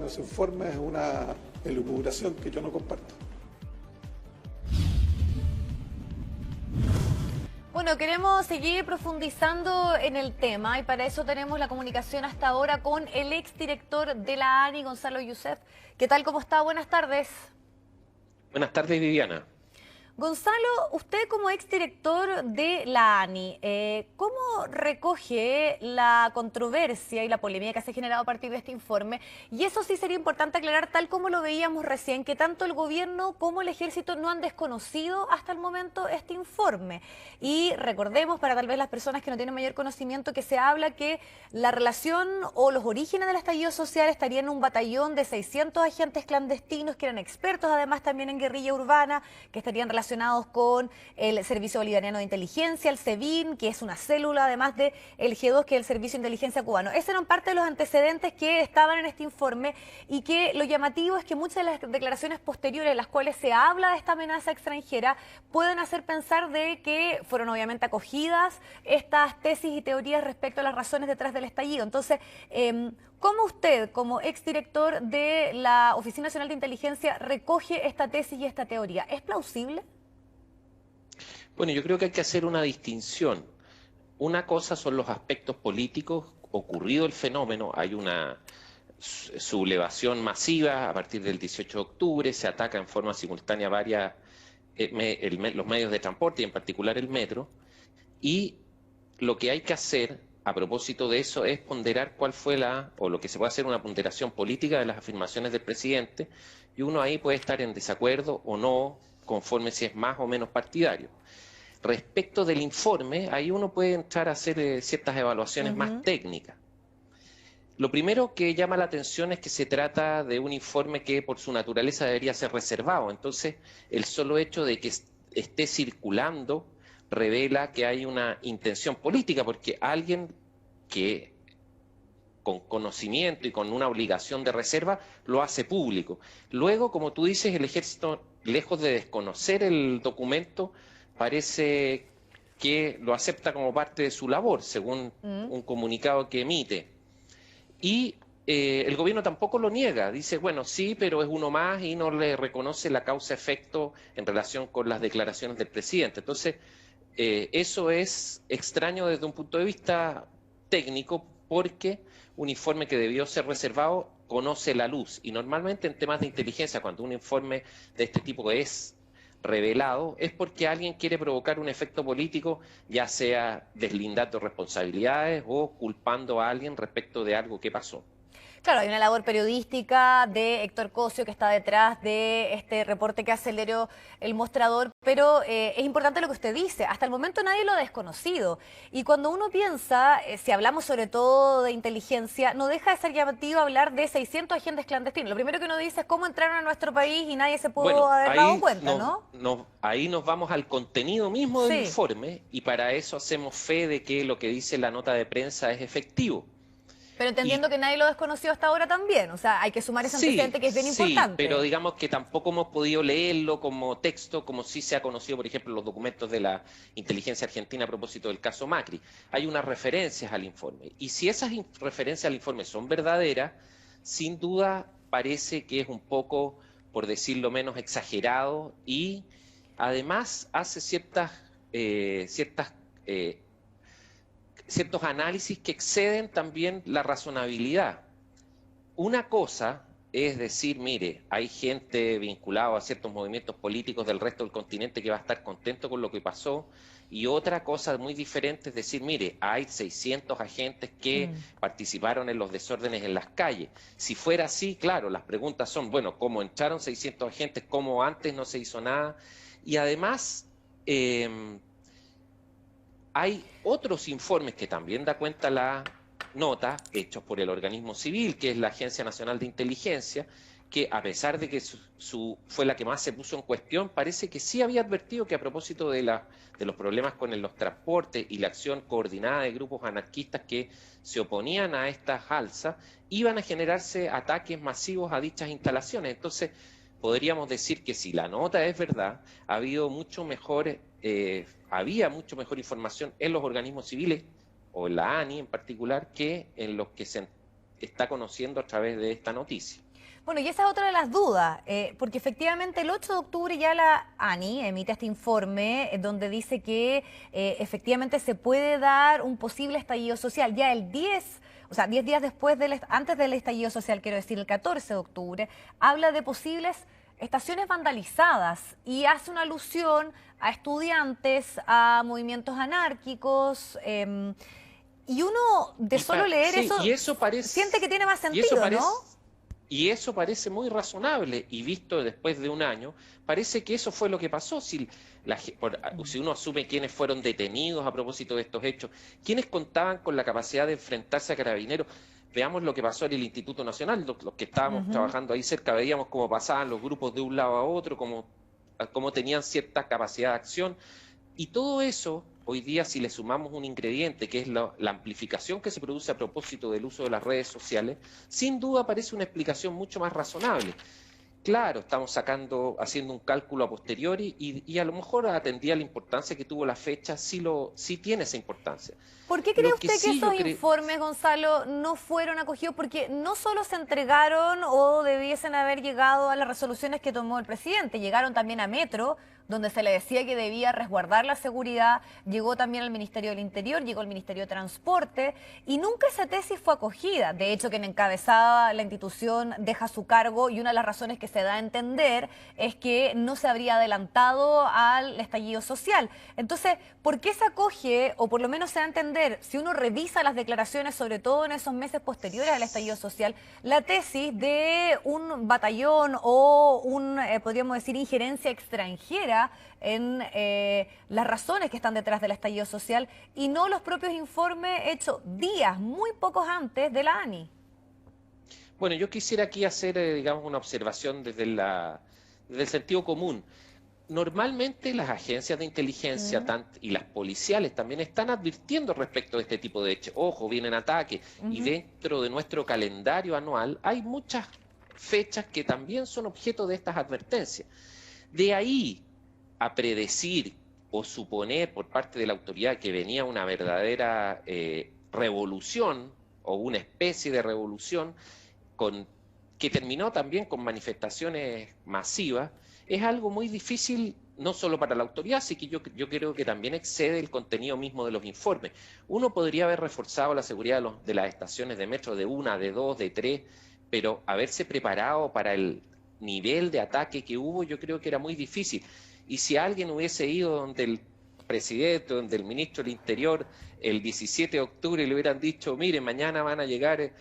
en ese informe es una elucubración que yo no comparto. Bueno, queremos seguir profundizando en el tema y para eso tenemos la comunicación hasta ahora con el exdirector de la ANI, Gonzalo Youssef. ¿Qué tal? ¿Cómo está? Buenas tardes. Buenas tardes, Viviana. Gonzalo, usted como exdirector de la ANI, ¿cómo recoge la controversia y la polémica que se ha generado a partir de este informe? Y eso sí sería importante aclarar, tal como lo veíamos recién, que tanto el gobierno como el ejército no han desconocido hasta el momento este informe. Y recordemos, para tal vez las personas que no tienen mayor conocimiento, que se habla que la relación o los orígenes del estallido social estarían en un batallón de 600 agentes clandestinos que eran expertos además también en guerrilla urbana, que estarían relacionados con el Servicio Bolivariano de Inteligencia, el SEBIN, que es una célula además de el G2, que es el Servicio de Inteligencia Cubano. Esos eran parte de los antecedentes que estaban en este informe y que lo llamativo es que muchas de las declaraciones posteriores en las cuales se habla de esta amenaza extranjera pueden hacer pensar de que fueron obviamente acogidas estas tesis y teorías respecto a las razones detrás del estallido. Entonces, ¿cómo usted, como exdirector de la Oficina Nacional de Inteligencia, recoge esta tesis y esta teoría? ¿Es plausible? Bueno, yo creo que hay que hacer una distinción. Una cosa son los aspectos políticos. Ocurrido el fenómeno, hay una sublevación masiva a partir del 18 de octubre, se ataca en forma simultánea los medios de transporte y en particular el metro, y lo que hay que hacer a propósito de eso es ponderar cuál fue lo que se puede hacer una ponderación política de las afirmaciones del presidente, y uno ahí puede estar en desacuerdo o no, conforme si es más o menos partidario. Respecto del informe, ahí uno puede entrar a hacer ciertas evaluaciones más técnicas. Lo primero que llama la atención es que se trata de un informe que por su naturaleza debería ser reservado. Entonces, el solo hecho de que esté circulando revela que hay una intención política, porque alguien que con conocimiento y con una obligación de reserva lo hace público. Luego, como tú dices, el ejército, lejos de desconocer el documento, parece que lo acepta como parte de su labor, según un comunicado que emite. Y el gobierno tampoco lo niega, dice, bueno, sí, pero es uno más, y no le reconoce la causa-efecto en relación con las declaraciones del presidente. Entonces, eso es extraño desde un punto de vista técnico, porque un informe que debió ser reservado conoce la luz. Y normalmente en temas de inteligencia, cuando un informe de este tipo es revelado, es porque alguien quiere provocar un efecto político, ya sea deslindando responsabilidades o culpando a alguien respecto de algo que pasó. Claro, hay una labor periodística de Héctor Cosio que está detrás de este reporte que aceleró el mostrador, pero es importante lo que usted dice, hasta el momento nadie lo ha desconocido. Y cuando uno piensa, si hablamos sobre todo de inteligencia, no deja de ser llamativo hablar de 600 agentes clandestinos. Lo primero que uno dice es cómo entraron a nuestro país y nadie se pudo haber dado cuenta, ¿no? Ahí nos vamos al contenido mismo del Sí. informe, y para eso hacemos fe de que lo que dice la nota de prensa es efectivo. Pero entendiendo que nadie lo desconoció hasta ahora también, o sea, hay que sumar ese antecedente que es bien importante. Pero digamos que tampoco hemos podido leerlo como texto, como sí se ha conocido, por ejemplo, los documentos de la inteligencia argentina a propósito del caso Macri. Hay unas referencias al informe, y si esas referencias al informe son verdaderas, sin duda parece que es un poco, por decirlo menos, exagerado, y además hace ciertos análisis que exceden también la razonabilidad. Una cosa es decir, mire, hay gente vinculada a ciertos movimientos políticos del resto del continente que va a estar contento con lo que pasó, y otra cosa muy diferente es decir, mire, hay 600 agentes que participaron en los desórdenes en las calles. Si fuera así, claro, las preguntas son, bueno, ¿cómo entraron 600 agentes? ¿Cómo antes no se hizo nada? Y además, hay otros informes que también da cuenta la nota, hechos por el organismo civil, que es la Agencia Nacional de Inteligencia, que a pesar de que fue la que más se puso en cuestión, parece que sí había advertido que a propósito de los problemas con los transportes y la acción coordinada de grupos anarquistas que se oponían a estas alzas, iban a generarse ataques masivos a dichas instalaciones. Entonces, podríamos decir que si la nota es verdad, había mucho mejor información en los organismos civiles, o en la ANI en particular, que en los que se está conociendo a través de esta noticia. Bueno, y esa es otra de las dudas, porque efectivamente el 8 de octubre ya la ANI emite este informe donde dice que efectivamente se puede dar un posible estallido social. Ya el 10, o sea, 10 días después, antes del estallido social, quiero decir, el 14 de octubre, habla de posibles estaciones vandalizadas y hace una alusión a estudiantes, a movimientos anárquicos. Y uno, de solo leer Sí, eso, y eso parece, siente que tiene más y eso sentido, parece, ¿no? y eso parece muy razonable, y visto después de un año, parece que eso fue lo que pasó. Si uno asume quiénes fueron detenidos a propósito de estos hechos, quiénes contaban con la capacidad de enfrentarse a carabineros, veamos lo que pasó en el Instituto Nacional, los que estábamos trabajando ahí cerca, veíamos cómo pasaban los grupos de un lado a otro, cómo tenían cierta capacidad de acción. Y todo eso, hoy día, si le sumamos un ingrediente, que es la amplificación que se produce a propósito del uso de las redes sociales, sin duda parece una explicación mucho más razonable. Claro, estamos haciendo un cálculo a posteriori y a lo mejor atendía la importancia que tuvo la fecha, sí tiene esa importancia. ¿Por qué cree Lo que usted que sí yo esos creo... informes, Gonzalo, no fueron acogidos? Porque no solo se entregaron o debiesen haber llegado a las resoluciones que tomó el presidente, llegaron también a Metro, donde se le decía que debía resguardar la seguridad, llegó también al Ministerio del Interior, llegó al Ministerio de Transporte, y nunca esa tesis fue acogida. De hecho, quien encabezaba la institución deja su cargo y una de las razones que se da a entender es que no se habría adelantado al estallido social. Entonces, ¿por qué se acoge, o por lo menos se da a entender, si uno revisa las declaraciones, sobre todo en esos meses posteriores al estallido social, la tesis de un batallón o podríamos decir, injerencia extranjera en las razones que están detrás del estallido social y no los propios informes hechos días, muy pocos antes de la ANI? Bueno, yo quisiera aquí hacer, digamos, una observación desde el sentido común. Normalmente las agencias de inteligencia y las policiales también están advirtiendo respecto de este tipo de hechos. Ojo, vienen ataques. Y dentro de nuestro calendario anual hay muchas fechas que también son objeto de estas advertencias. De ahí a predecir o suponer por parte de la autoridad que venía una verdadera revolución o una especie de revolución que terminó también con manifestaciones masivas, es algo muy difícil, no solo para la autoridad, sino que yo creo que también excede el contenido mismo de los informes. Uno podría haber reforzado la seguridad de las estaciones de metro de una, de dos, de tres, pero haberse preparado para el nivel de ataque que hubo, yo creo que era muy difícil. Y si alguien hubiese ido donde el presidente, donde el ministro del Interior, el 17 de octubre le hubieran dicho, mire, mañana van a llegar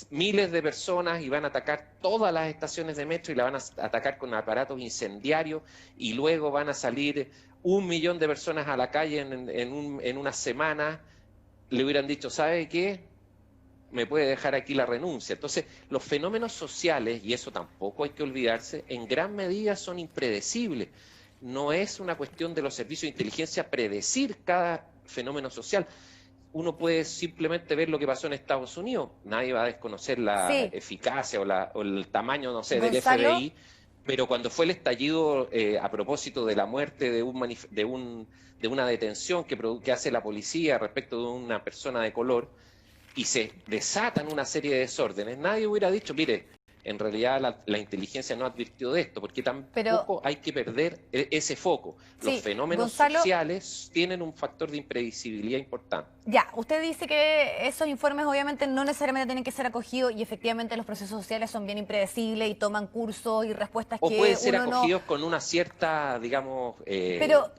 miles de personas y van a atacar todas las estaciones de metro y la van a atacar con aparatos incendiarios y luego van a salir 1 millón de personas a la calle en una semana, le hubieran dicho, ¿sabe qué? Me puede dejar aquí la renuncia. Entonces, los fenómenos sociales, y eso tampoco hay que olvidarse, en gran medida son impredecibles. No es una cuestión de los servicios de inteligencia predecir cada fenómeno social. Uno puede simplemente ver lo que pasó en Estados Unidos. Nadie va a desconocer la eficacia o el tamaño, no sé, del FBI, pero cuando fue el estallido a propósito de la muerte de una detención que hace la policía respecto de una persona de color, y se desatan una serie de desórdenes, nadie hubiera dicho, mire, en realidad la inteligencia no advirtió de esto, porque tampoco hay que perder ese foco. Los fenómenos sociales tienen un factor de imprevisibilidad importante. Ya, usted dice que esos informes obviamente no necesariamente tienen que ser acogidos y efectivamente los procesos sociales son bien impredecibles y toman cursos y respuestas que uno pueden ser acogidos no... con una cierta, digamos,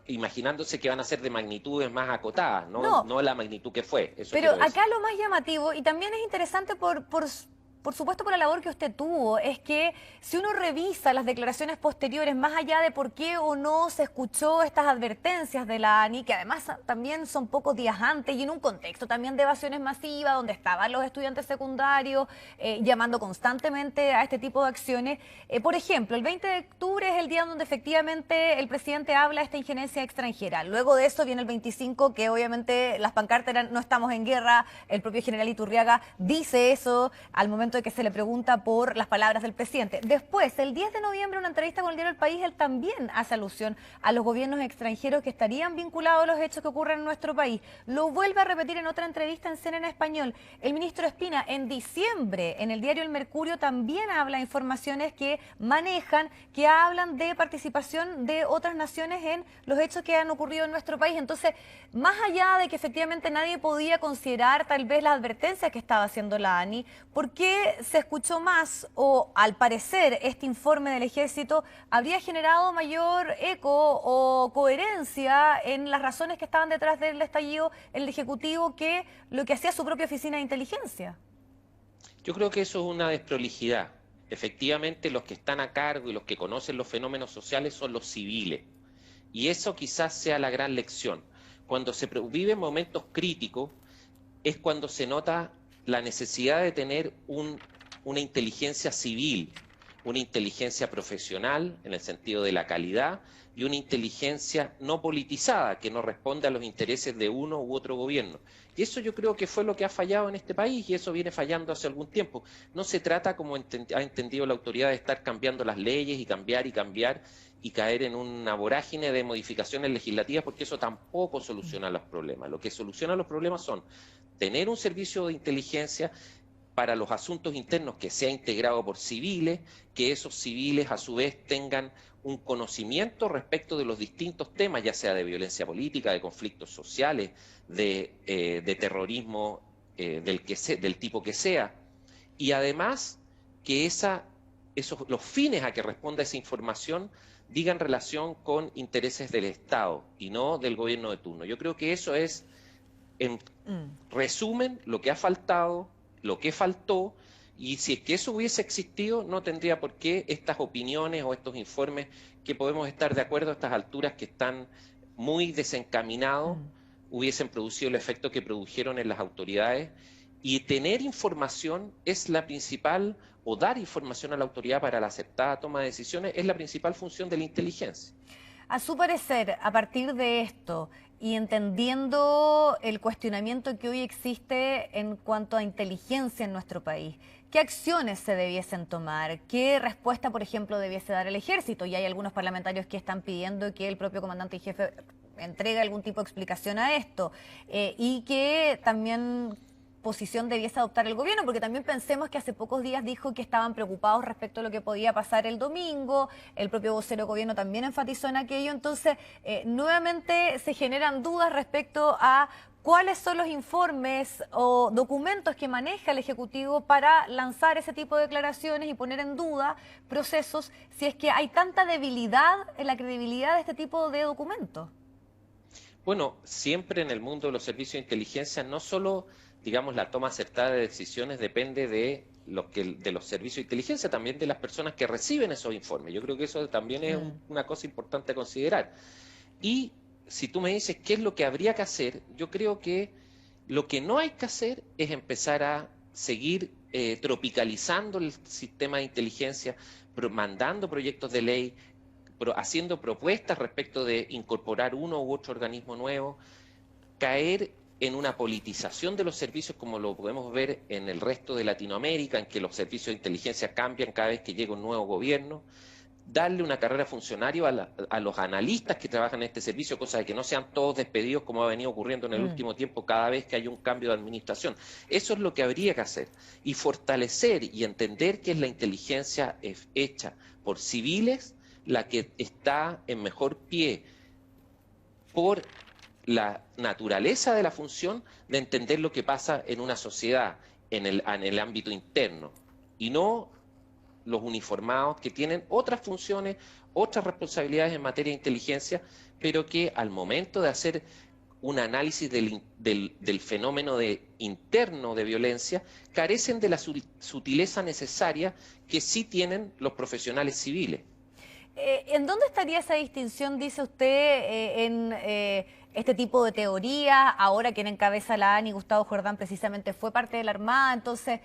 imaginándose que van a ser de magnitudes más acotadas, no la magnitud que fue. Eso pero acá lo más llamativo, y también es interesante por supuesto por la labor que usted tuvo, es que si uno revisa las declaraciones posteriores, más allá de por qué o no se escuchó estas advertencias de la ANI, que además también son pocos días antes y en un contexto también de evasiones masivas, donde estaban los estudiantes secundarios llamando constantemente a este tipo de acciones. Por ejemplo, el 20 de octubre es el día donde efectivamente el presidente habla de esta injerencia extranjera. Luego de eso viene el 25, que obviamente las pancartas eran no estamos en guerra, el propio general Iturriaga dice eso al momento momento de que se le pregunta por las palabras del presidente. Después, el 10 de noviembre, en una entrevista con el diario El País, él también hace alusión a los gobiernos extranjeros que estarían vinculados a los hechos que ocurren en nuestro país. Lo vuelve a repetir en otra entrevista en CNN Español. El ministro Espina, en diciembre, en el diario El Mercurio, también habla de informaciones que manejan, que hablan de participación de otras naciones en los hechos que han ocurrido en nuestro país. Entonces, más allá de que efectivamente nadie podía considerar tal vez las advertencias que estaba haciendo la ANI, ¿por qué se escuchó más o al parecer este informe del Ejército habría generado mayor eco o coherencia en las razones que estaban detrás del estallido en el Ejecutivo que lo que hacía su propia oficina de inteligencia? Yo creo que eso es una desprolijidad. Efectivamente, los que están a cargo y los que conocen los fenómenos sociales son los civiles. Y eso quizás sea la gran lección. Cuando se viven momentos críticos es cuando se nota la necesidad de tener una inteligencia civil, una inteligencia profesional en el sentido de la calidad y una inteligencia no politizada que no responde a los intereses de uno u otro gobierno. Y eso yo creo que fue lo que ha fallado en este país y eso viene fallando hace algún tiempo. No se trata, como ha entendido la autoridad, de estar cambiando las leyes y cambiar y caer en una vorágine de modificaciones legislativas, porque eso tampoco soluciona los problemas. Lo que soluciona los problemas son tener un servicio de inteligencia para los asuntos internos que sea integrado por civiles, que esos civiles a su vez tengan un conocimiento respecto de los distintos temas, ya sea de violencia política, de conflictos sociales, de terrorismo del tipo que sea, y además que los fines a que responda esa información digan relación con intereses del Estado y no del gobierno de turno. Yo creo que eso es, en resumen, lo que ha faltado, lo que faltó, y si es que eso hubiese existido, no tendría por qué estas opiniones o estos informes que podemos estar de acuerdo a estas alturas que están muy desencaminados, hubiesen producido el efecto que produjeron en las autoridades. Y tener información es la principal, o dar información a la autoridad para la acertada toma de decisiones, es la principal función de la inteligencia. A su parecer, a partir de esto y entendiendo el cuestionamiento que hoy existe en cuanto a inteligencia en nuestro país, ¿qué acciones se debiesen tomar? ¿Qué respuesta, por ejemplo, debiese dar el Ejército? Y hay algunos parlamentarios que están pidiendo que el propio comandante y jefe entregue algún tipo de explicación a esto y que también posición debiese adoptar el gobierno, porque también pensemos que hace pocos días dijo que estaban preocupados respecto a lo que podía pasar el domingo, el propio vocero de gobierno también enfatizó en aquello, entonces nuevamente se generan dudas respecto a cuáles son los informes o documentos que maneja el Ejecutivo para lanzar ese tipo de declaraciones y poner en duda procesos si es que hay tanta debilidad en la credibilidad de este tipo de documentos. Bueno, siempre en el mundo de los servicios de inteligencia no solo, digamos, la toma acertada de decisiones depende de los servicios de inteligencia, también de las personas que reciben esos informes. Yo creo que eso también es una cosa importante a considerar. Y si tú me dices qué es lo que habría que hacer, yo creo que lo que no hay que hacer es empezar a seguir tropicalizando el sistema de inteligencia, mandando proyectos de ley, haciendo propuestas respecto de incorporar uno u otro organismo nuevo, caer en una politización de los servicios como lo podemos ver en el resto de Latinoamérica, en que los servicios de inteligencia cambian cada vez que llega un nuevo gobierno, darle una carrera funcionaria a los analistas que trabajan en este servicio, cosa de que no sean todos despedidos como ha venido ocurriendo en el último tiempo cada vez que hay un cambio de administración. Eso es lo que habría que hacer y fortalecer y entender que es la inteligencia hecha por civiles la que está en mejor pie por la naturaleza de la función de entender lo que pasa en una sociedad, en el ámbito interno, y no los uniformados que tienen otras funciones, otras responsabilidades en materia de inteligencia, pero que al momento de hacer un análisis del fenómeno interno de violencia, carecen de la sutileza necesaria que sí tienen los profesionales civiles. ¿En dónde estaría esa distinción, dice usted, en este tipo de teoría? Ahora quien encabeza la ANI, Gustavo Jordán, precisamente fue parte de la Armada. Entonces,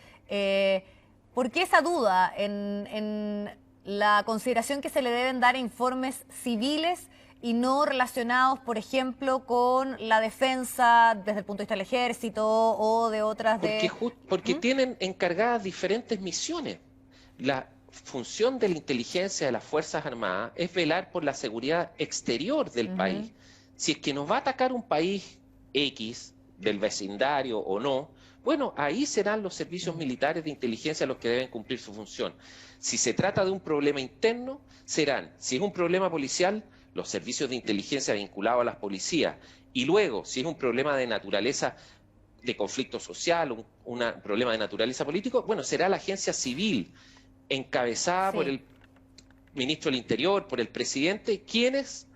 ¿por qué esa duda en la consideración que se le deben dar a informes civiles y no relacionados, por ejemplo, con la defensa desde el punto de vista del ejército o de otras de... Porque tienen encargadas diferentes misiones. La función de la inteligencia de las Fuerzas Armadas es velar por la seguridad exterior del país. Si es que nos va a atacar un país X del vecindario o no, bueno, ahí serán los servicios militares de inteligencia los que deben cumplir su función. Si se trata de un problema interno, serán, si es un problema policial, los servicios de inteligencia vinculados a las policías. Y luego, si es un problema de naturaleza de conflicto social, un problema de naturaleza político, bueno, será la agencia civil encabezada por el ministro del Interior, por el presidente, quienes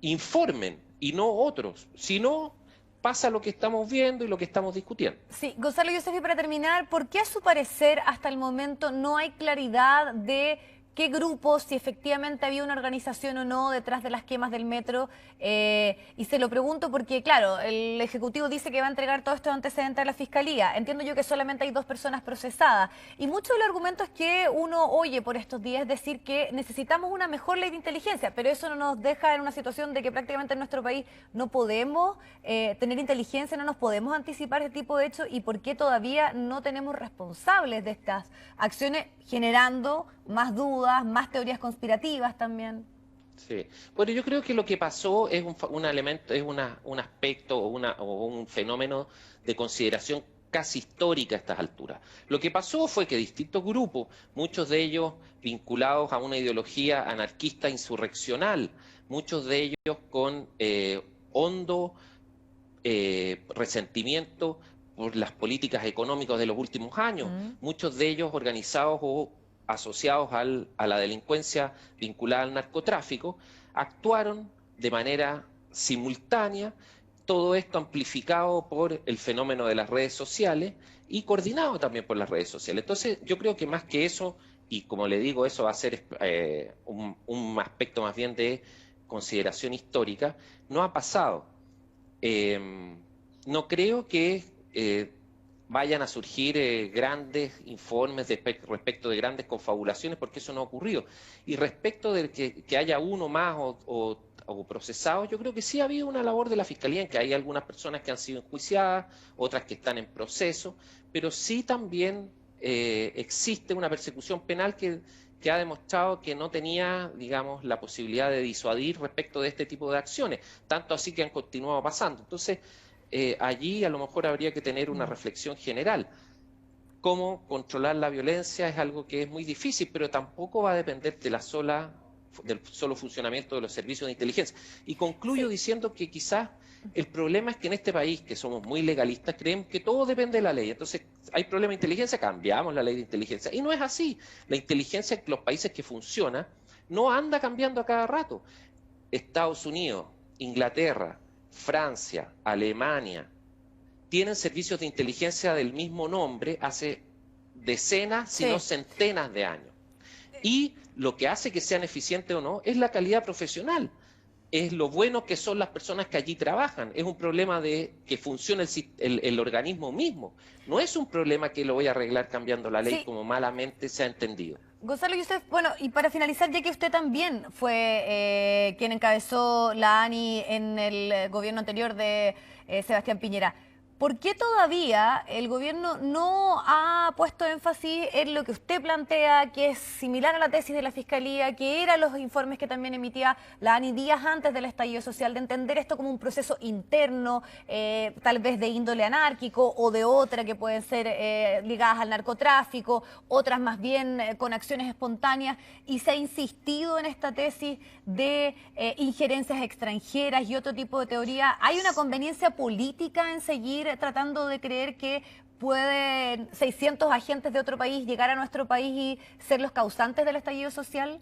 informen y no otros. Si no, pasa lo que estamos viendo y lo que estamos discutiendo. Sí, Gonzalo Yosefi, para terminar, ¿por qué a su parecer hasta el momento no hay claridad de qué grupos, si efectivamente había una organización o no detrás de las quemas del metro? Y se lo pregunto porque, claro, el Ejecutivo dice que va a entregar todos estos antecedentes a la Fiscalía. Entiendo yo que solamente hay 2 personas procesadas. Y mucho del argumento es que uno oye por estos días decir que necesitamos una mejor ley de inteligencia, pero eso no nos deja en una situación de que prácticamente en nuestro país no podemos tener inteligencia, no nos podemos anticipar este tipo de hechos, y por qué todavía no tenemos responsables de estas acciones, generando más dudas, más teorías conspirativas también. Sí. Bueno, yo creo que lo que pasó es un elemento, es un aspecto o un fenómeno de consideración casi histórica a estas alturas. Lo que pasó fue que distintos grupos, muchos de ellos vinculados a una ideología anarquista insurreccional, muchos de ellos con hondo resentimiento por las políticas económicas de los últimos años, muchos de ellos organizados o asociados a la delincuencia vinculada al narcotráfico, actuaron de manera simultánea, todo esto amplificado por el fenómeno de las redes sociales y coordinado también por las redes sociales. Entonces, yo creo que más que eso, y como le digo, eso va a ser un aspecto más bien de consideración histórica, no ha pasado. No creo que vayan a surgir grandes informes respecto de grandes confabulaciones, porque eso no ha ocurrido. Y respecto de que haya uno más o procesados, yo creo que sí ha habido una labor de la Fiscalía en que hay algunas personas que han sido enjuiciadas, otras que están en proceso, pero sí también existe una persecución penal que ha demostrado que no tenía, digamos, la posibilidad de disuadir respecto de este tipo de acciones, tanto así que han continuado pasando. Entonces, allí a lo mejor habría que tener una reflexión general. Cómo controlar la violencia es algo que es muy difícil, pero tampoco va a depender de del solo funcionamiento de los servicios de inteligencia. Y concluyo diciendo que quizás el problema es que en este país, que somos muy legalistas, creemos que todo depende de la ley. Entonces, hay problema de inteligencia, cambiamos la ley de inteligencia. Y no es así. La inteligencia en los países que funciona no anda cambiando a cada rato. Estados Unidos, Inglaterra, Francia, Alemania, tienen servicios de inteligencia del mismo nombre hace decenas, si no centenas de años. Y lo que hace que sean eficientes o no es la calidad profesional, es lo bueno que son las personas que allí trabajan, es un problema de que funcione el organismo mismo, no es un problema que lo voy a arreglar cambiando la ley como malamente se ha entendido. Gonzalo Yousef, bueno, y para finalizar, ya que usted también fue quien encabezó la ANI en el gobierno anterior de Sebastián Piñera, ¿por qué todavía el gobierno no ha puesto énfasis en lo que usted plantea, que es similar a la tesis de la Fiscalía, que eran los informes que también emitía la ANI días antes del estallido social, de entender esto como un proceso interno, tal vez de índole anárquico o de otra que pueden ser ligadas al narcotráfico, otras más bien con acciones espontáneas, y se ha insistido en esta tesis de injerencias extranjeras y otro tipo de teoría? ¿Hay una conveniencia política en seguir tratando de creer que pueden 600 agentes de otro país llegar a nuestro país y ser los causantes del estallido social?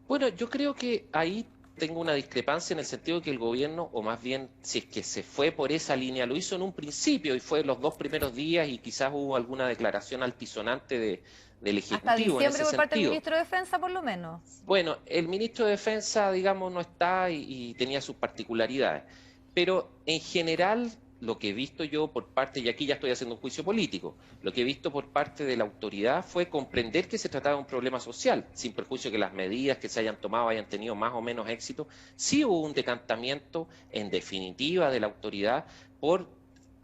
Bueno, yo creo que ahí tengo una discrepancia en el sentido de que el gobierno, o más bien si es que se fue por esa línea, lo hizo en un principio y fue los 2 primeros días y quizás hubo alguna declaración altisonante del Ejecutivo. Hasta diciembre en ese por parte del sentido. ministro de Defensa, por lo menos. Bueno, el ministro de Defensa, digamos, no está y tenía sus particularidades, pero en general lo que he visto yo por parte, y aquí ya estoy haciendo un juicio político, lo que he visto por parte de la autoridad fue comprender que se trataba de un problema social, sin perjuicio que las medidas que se hayan tomado hayan tenido más o menos éxito. Sí hubo un decantamiento, en definitiva, de la autoridad por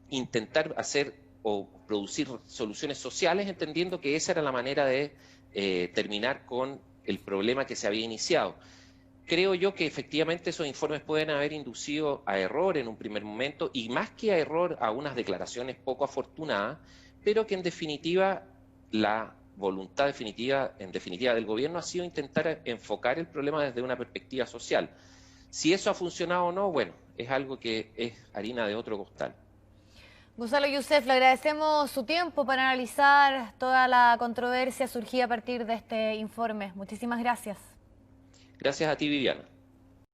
intentar hacer o producir soluciones sociales, entendiendo que esa era la manera de terminar con el problema que se había iniciado. Creo yo que efectivamente esos informes pueden haber inducido a error en un primer momento, y más que a error, a unas declaraciones poco afortunadas, pero que en definitiva la voluntad definitiva del gobierno ha sido intentar enfocar el problema desde una perspectiva social. Si eso ha funcionado o no, bueno, es algo que es harina de otro costal. Gonzalo Youssef, le agradecemos su tiempo para analizar toda la controversia surgida a partir de este informe. Muchísimas gracias. Gracias a ti, Viviana.